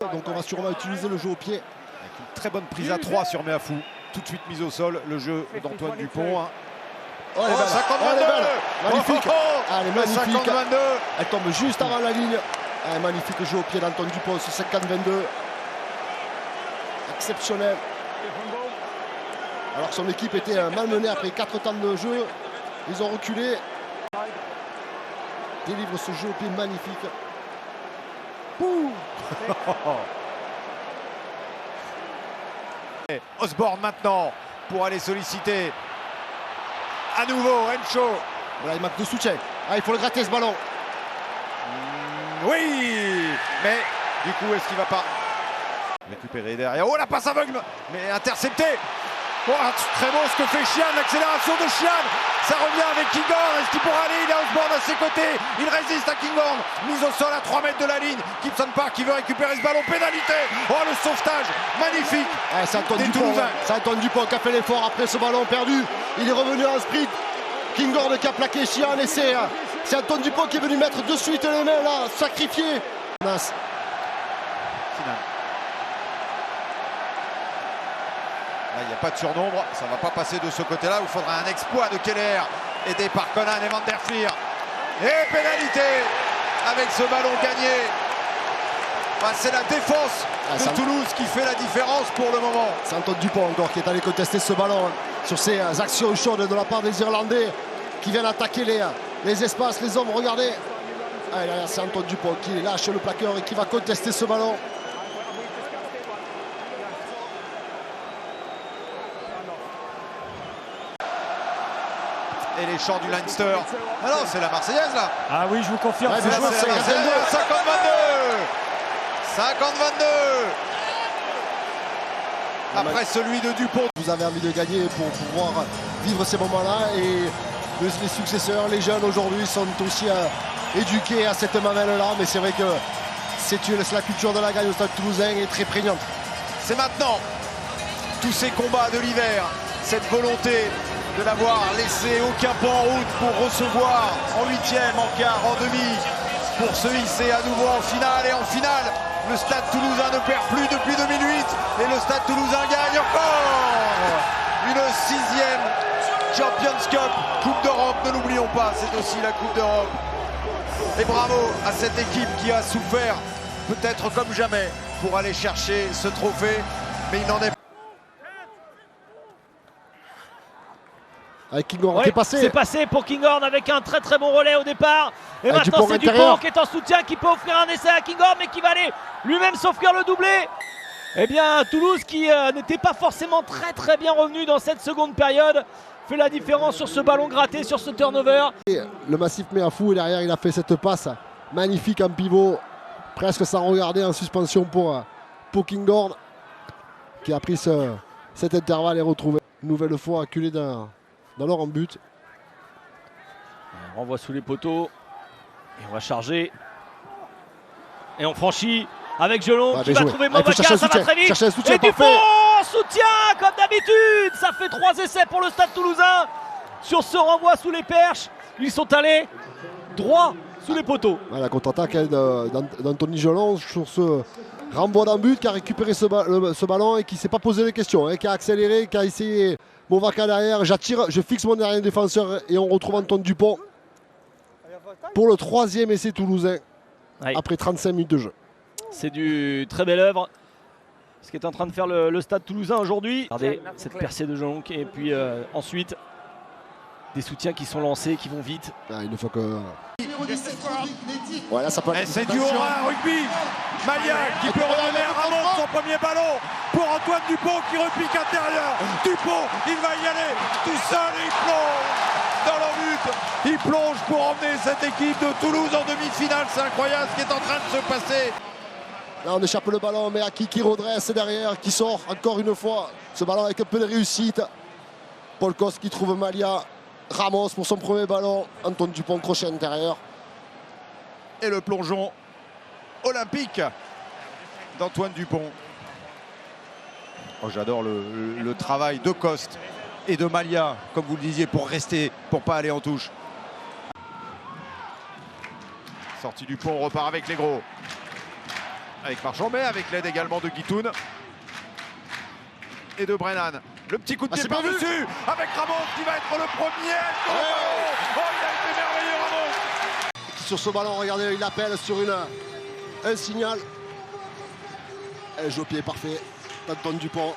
Donc on va sûrement utiliser le jeu au pied. Avec une très bonne prise à 3 sur Meafou. Tout de suite mise au sol, le jeu d'Antoine Dupont. Oh, elle est belle. 50-22. Oh, elle est belle. Magnifique. Elle est magnifique. 50-22. Elle tombe juste avant la ligne. Magnifique jeu au pied d'Antoine Dupont sur 50-22. Exceptionnel. Alors que son équipe était malmenée après 4 temps de jeu. Ils ont reculé. Délivre ce jeu au pied magnifique. Pouh. Osborne maintenant pour aller solliciter à nouveau Rencho. Voilà, il manque de soutien. Ah, il faut le gratter ce ballon. Oui, mais du coup, est-ce qu'il va pas récupérer derrière? Oh, la passe aveugle, mais intercepté. Oh, très beau ce que fait Chian, l'accélération de Chian. Ça revient avec Kinghorn. Est-ce qu'il pourra aller? Il a Osborne à ses côtés. Il résiste à Kinghorn. Mise au sol à 3 mètres de la ligne. Gibson Park qui veut récupérer ce ballon. Pénalité. Oh, le sauvetage magnifique. Ah, c'est Antoine Dupont. C'est Antoine Dupont qui a fait l'effort après ce ballon perdu. Il est revenu en sprint. Kinghorn qui a plaqué Chian et c'est Antoine Dupont qui est venu mettre de suite les mains là, sacrifié. Mince. Là, il n'y a pas de surnombre, ça ne va pas passer de ce côté-là. Il faudra un exploit de Keller, aidé par Conan et Van der Flier. Et pénalité avec ce ballon gagné. Bah, c'est la défense de Toulouse qui fait la différence pour le moment. C'est Antoine Dupont encore qui est allé contester ce ballon sur ces actions chaudes de la part des Irlandais qui viennent attaquer les espaces, les hommes. Regardez. Ah, c'est Antoine Dupont qui lâche le plaqueur et qui va contester ce ballon. Et les chants du Leinster. Ah non, c'est la Marseillaise là. Ah oui, je vous confirme. Ouais, C'est 50-22. 50-22. Après celui de Dupont. Vous avez envie de gagner pour pouvoir vivre ces moments-là et les successeurs, les jeunes aujourd'hui sont aussi éduqués à cette mamelle-là, mais c'est vrai que c'est la culture de la gagne au Stade Toulousain est très prégnante. C'est maintenant. Tous ces combats de l'hiver, cette volonté de n'avoir laissé aucun pas en route pour recevoir en huitième, en quart, en demi, pour se hisser à nouveau en finale. Et en finale, le Stade Toulousain ne perd plus depuis 2008 et le Stade Toulousain gagne encore une 6e Champions Cup, Coupe d'Europe, ne l'oublions pas, c'est aussi la Coupe d'Europe. Et bravo à cette équipe qui a souffert peut-être comme jamais pour aller chercher ce trophée, mais il n'en est pas. Avec Kinghorn Oui, qui est passé. c'est passé pour Kinghorn avec un très très bon relais au départ. Et Avec maintenant Dupont c'est Dupont intérieur. qui est en soutien, qui peut offrir un essai à Kinghorn, mais qui va aller lui-même s'offrir le doublé. Eh bien Toulouse qui n'était pas forcément très bien revenu dans cette seconde période fait la différence sur ce ballon gratté, sur ce turnover. Et le massif Meafou et derrière il a fait cette passe magnifique en pivot, presque sans regarder, en suspension pour Kinghorn qui a pris cet intervalle et retrouvé une nouvelle fois acculé dans leur en but. On renvoie sous les poteaux et on va charger et on franchit avec Gelon qui va trouver Mavaka, ça va très vite. Et Dupont en soutien comme d'habitude. Ça fait 3 essais pour le Stade Toulousain sur ce renvoi sous les perches. Ils sont allés droit sous les poteaux. La contre-attaque d'Anthony Gelon sur ce renvoi d'un but qui a récupéré ce ballon et qui ne s'est pas posé les questions, qui a accéléré, qui a essayé Mavaka derrière. J'attire, je fixe mon dernier défenseur et on retrouve Antoine Dupont pour le 3e essai toulousain après 35 minutes de jeu. C'est du très belle œuvre ce qu'est en train de faire le Stade Toulousain aujourd'hui. Regardez cette percée de Gelon et puis ensuite des soutiens qui sont lancés, qui vont vite. Une fois que... Ouais, là, ça peut être... C'est du haut rugby. Malia qui peut redonner à Ramos son premier ballon pour Antoine Dupont qui repique intérieur. Dupont, il va y aller tout seul et il plonge dans le but. Il plonge pour emmener cette équipe de Toulouse en demi-finale. C'est incroyable ce qui est en train de se passer. Là, on échappe le ballon, mais qui redresse derrière, qui sort encore une fois. Ce ballon avec un peu de réussite. Paul Cos qui trouve Malia. Ramos pour son premier ballon. Antoine Dupont crochet intérieur. Et le plongeon olympique d'Antoine Dupont. Oh, j'adore le travail de Coste et de Malia, comme vous le disiez, pour rester, pour pas aller en touche. Sortie Dupont, on repart avec les gros. avec Marchand, mais avec l'aide également de Guitoun et de Brennan. Le petit coup de pied par-dessus avec Ramos qui va être le premier. Oh, il a été merveilleux, Ramos. Sur ce ballon, regardez, il appelle sur un signal. Un jeu au pied parfait d'Antoine Dupont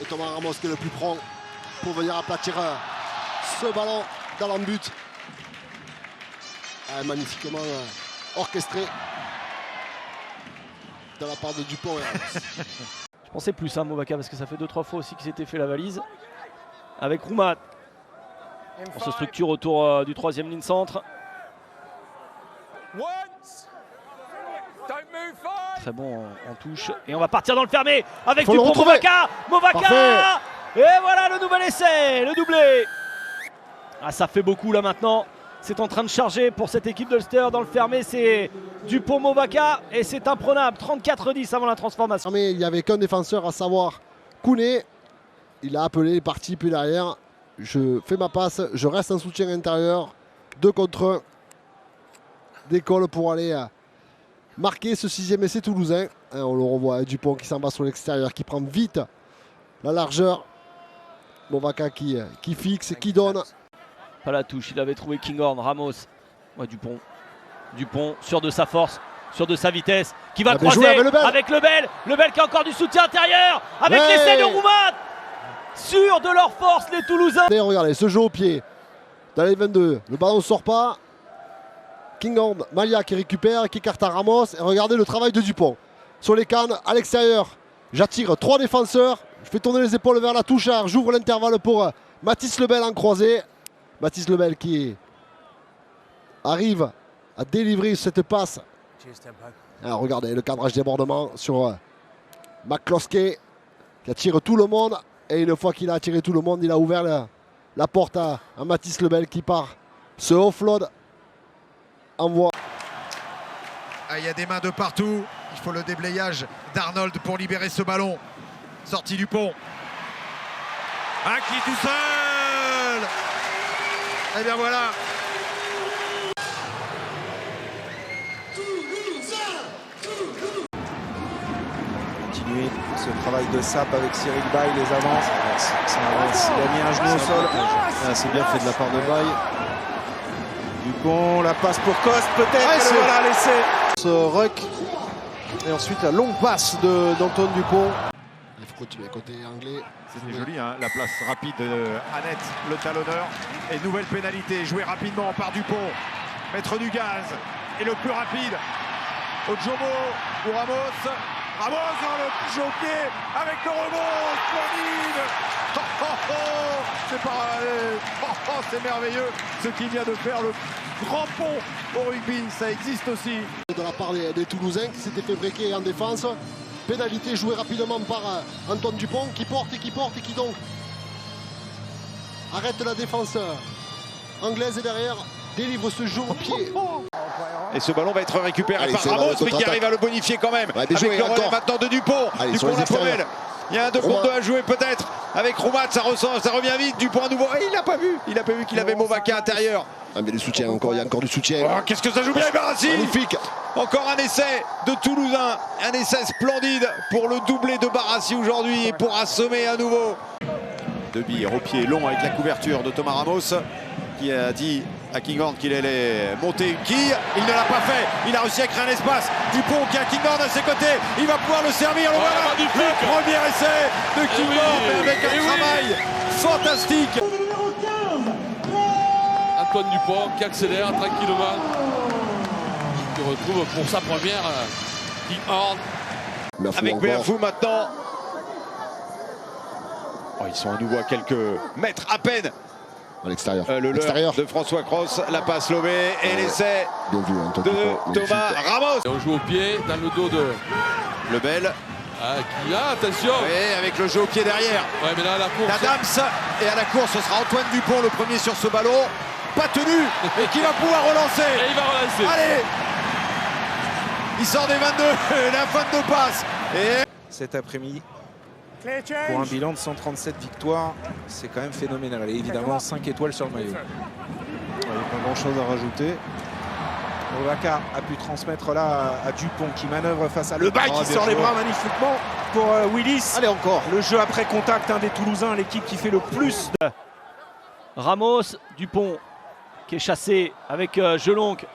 et Thomas Ramos qui est le plus prompt pour venir aplatir ce ballon dans l'embut. Magnifiquement orchestré de la part de Dupont. Je pensais plus à Movaka parce que ça fait 2-3 fois aussi qu'il s'était fait la valise. Avec Roumat. On se structure autour du troisième ligne centre. Très bon en touche. Et on va partir dans le fermé avec Dupont, Movaka. Movaka. Et voilà le nouvel essai, le doublé. Ah, ça fait beaucoup là maintenant. C'est en train de charger pour cette équipe d'Ulster dans le fermé. C'est Dupont Movaka et c'est imprenable. 34-10 avant la transformation. Mais il n'y avait qu'un défenseur, à savoir Kouné. Il a appelé les parties, puis derrière, je fais ma passe, je reste en soutien intérieur. 2 contre 1. Décolle pour aller marquer ce 6e essai toulousain. Et on le revoit, Dupont qui s'en va sur l'extérieur, qui prend vite la largeur. Movaka qui fixe, qui donne. Pas la touche, il avait trouvé Kinghorn, Ramos. Ouais, Dupont. Dupont, sûr de sa force, sûr de sa vitesse, qui va croiser avec Lebel. Lebel qui a encore du soutien intérieur, avec l'essai de Roumat. Sûr de leur force, les Toulousains. Et regardez, ce jeu au pied dans les 22. Le ballon ne sort pas. Kinghorn, Malia qui récupère, qui écarte à Ramos. Et regardez le travail de Dupont. Sur les cannes, à l'extérieur. J'attire 3 défenseurs. Je fais tourner les épaules vers la touche. J'ouvre l'intervalle pour Mathis Lebel en croisé. Mathis Lebel qui arrive à délivrer cette passe. Alors regardez le cadrage débordement sur McCloskey qui attire tout le monde. Et une fois qu'il a attiré tout le monde, il a ouvert la porte à Mathis Lebel qui part. Ce offload envoie. Ah, il y a des mains de partout. Il faut le déblayage d'Arnold pour libérer ce ballon. Sortie du pont. Un qui tout seul. Et bien voilà. Continuer ce travail de sape avec Cyril Baye, les avances. Il a mis un genou au sol. C'est bien fait de la part de Baye. Dupont, la passe pour Coste, peut-être. Voilà l'essai. Ce ruck. Et ensuite la longue passe d'Antoine Dupont. Il faut continuer côté anglais. C'était joli, hein, la place rapide de Annette, le talonneur. Et nouvelle pénalité, jouée rapidement par Dupont. Mettre du gaz. Et le plus rapide, Ojomo ou Ramos. Ramos dans le jeu au pied avec le rebond. Splendide. C'est merveilleux ce qu'il vient de faire, le grand pont au rugby. Ça existe aussi. De la part des Toulousains qui s'étaient fait breaker en défense. Pénalité jouée rapidement par Antoine Dupont qui porte et qui donc arrête la défense anglaise et derrière délivre ce jeu au pied. Et ce ballon va être récupéré par Ramos, mais qui arrive à le bonifier quand même. Avec le relais maintenant de Dupont. Dupont la femelle. Il y a un 2 contre 2 à jouer peut-être. Avec Roumat, ça revient vite. Dupont à nouveau. Et il n'a pas vu qu'il avait Movaka intérieur. Ah mais le soutien encore, il y a encore du soutien. Oh, qu'est-ce que ça joue bien, Barassi. Magnifique. Encore un essai de Toulousain. Un essai splendide pour le doublé de Barassi aujourd'hui et pour assommer à nouveau. De Bire au pied long avec la couverture de Thomas Ramos qui a dit à Kinghorn qu'il allait monter une quille. Il ne l'a pas fait. Il a réussi à créer un espace. Dupont qui a Kinghorn à ses côtés. Il va pouvoir le servir. Le voilà. Le premier essai de Kinghorn avec un travail fantastique. Antoine Dupont qui accélère tranquillement. Qui retrouve pour sa première Kinghorn. Avec Berfou maintenant. Oh, ils sont à nouveau à quelques mètres à peine. À l'extérieur. Le leurre de François Cross, la passe lobée et l'essai de Thomas Ramos. Et on joue au pied dans le dos de Lebel. Attention. Et avec le jeu au pied derrière. Ouais, mais là, la course. Adams. Et à la course, ce sera Antoine Dupont le premier sur ce ballon. Pas tenu, et qui va pouvoir relancer. Et il va relancer. Allez. Il sort des 22, la fin de passe. Et cet après-midi, pour un bilan de 137 victoires, c'est quand même phénoménal. Et évidemment, 5 étoiles sur le maillot. Il n'y a pas grand-chose à rajouter. Ovaka a pu transmettre là à Dupont qui manœuvre face à Lebaille qui sort les bras magnifiquement pour Willis. Allez encore. Le jeu après contact, un des Toulousains, l'équipe qui fait le plus. Ramos, Dupont qui est chassé avec Jelonque.